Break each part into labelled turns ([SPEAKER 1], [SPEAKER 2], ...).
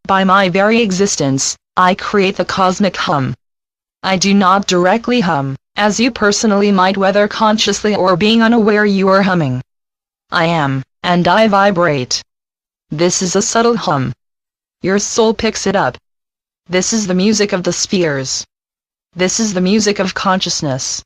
[SPEAKER 1] By my very existence, I create the cosmic hum. I do not directly hum, as you personally might, whether consciously or being unaware you are humming. I am, and I vibrate. This is a subtle hum. Your soul picks it up. This is the music of the spheres. This is the music of consciousness.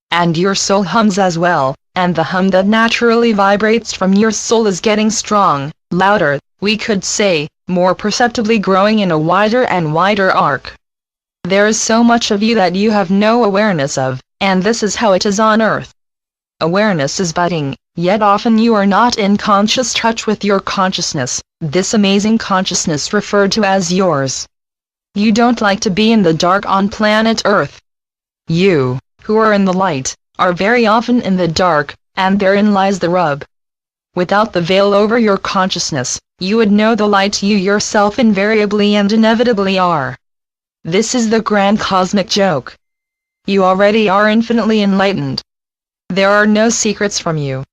[SPEAKER 1] And your soul hums as well, and the hum that naturally vibrates from your soul is getting strong, louder, we could say, more perceptibly growing in a wider and wider arc. There is so much of you that you have no awareness of, and this is how it is on Earth. Awareness is budding, yet often you are not in conscious touch with your consciousness, this amazing consciousness referred to as yours. You don't like to be in the dark on planet Earth. You, who are in the light, are very often in the dark, and therein lies the rub. Without the veil over your consciousness, you would know the light you yourself invariably and inevitably are. This is the grand cosmic joke. You already are infinitely enlightened. There are no secrets from you.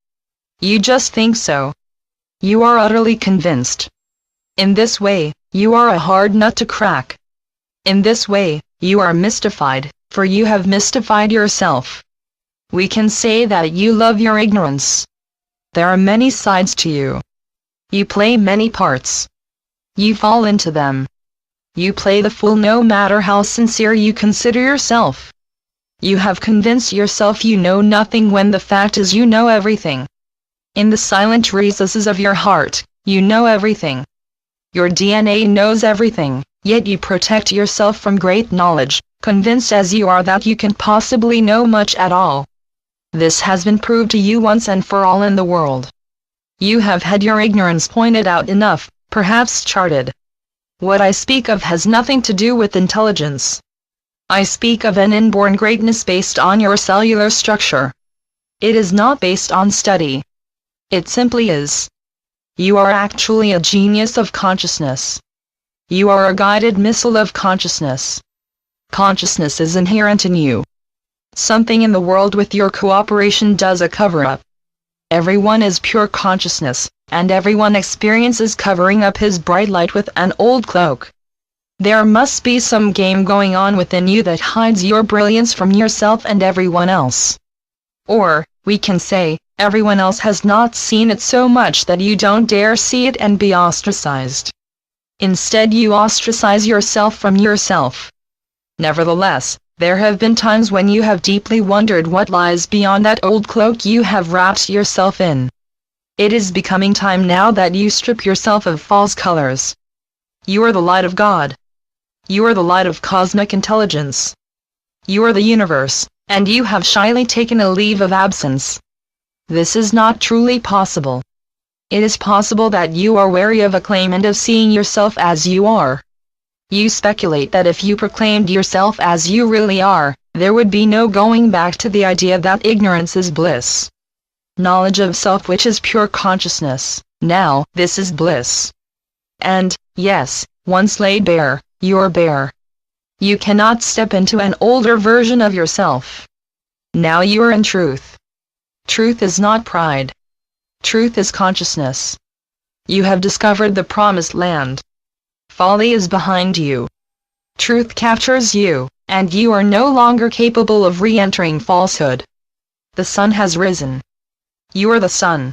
[SPEAKER 1] You just think so. You are utterly convinced. In this way, you are a hard nut to crack. In this way, you are mystified, for you have mystified yourself. We can say that you love your ignorance. There are many sides to you. You play many parts. You fall into them. You play the fool no matter how sincere you consider yourself. You have convinced yourself you know nothing when the fact is you know everything. In the silent recesses of your heart, you know everything. Your DNA knows everything, yet you protect yourself from great knowledge, convinced as you are that you can possibly know much at all. This has been proved to you once and for all in the world. You have had your ignorance pointed out enough, perhaps charted. What I speak of has nothing to do with intelligence. I speak of an inborn greatness based on your cellular structure. It is not based on study. It simply is. You are actually a genius of consciousness. You are a guided missile of consciousness. Consciousness is inherent in you. Something in the world with your cooperation does a cover-up. Everyone is pure consciousness, and everyone experiences covering up his bright light with an old cloak. There must be some game going on within you that hides your brilliance from yourself and everyone else. Or, we can say, everyone else has not seen it so much that you don't dare see it and be ostracized. Instead, you ostracize yourself from yourself. Nevertheless, there have been times when you have deeply wondered what lies beyond that old cloak you have wrapped yourself in. It is becoming time now that you strip yourself of false colors. You are the light of God. You are the light of cosmic intelligence. You are the universe, and you have shyly taken a leave of absence. This is not truly possible. It is possible that you are wary of a claim and of seeing yourself as you are. You speculate that if you proclaimed yourself as you really are, there would be no going back to the idea that ignorance is bliss. Knowledge of self, which is pure consciousness, now, this is bliss. And, yes, once laid bare, you're bare. You cannot step into an older version of yourself. Now you are in truth. Truth is not pride. Truth is consciousness. You have discovered the promised land. Folly is behind you. Truth captures you, and you are no longer capable of re-entering falsehood. The sun has risen. You are the sun.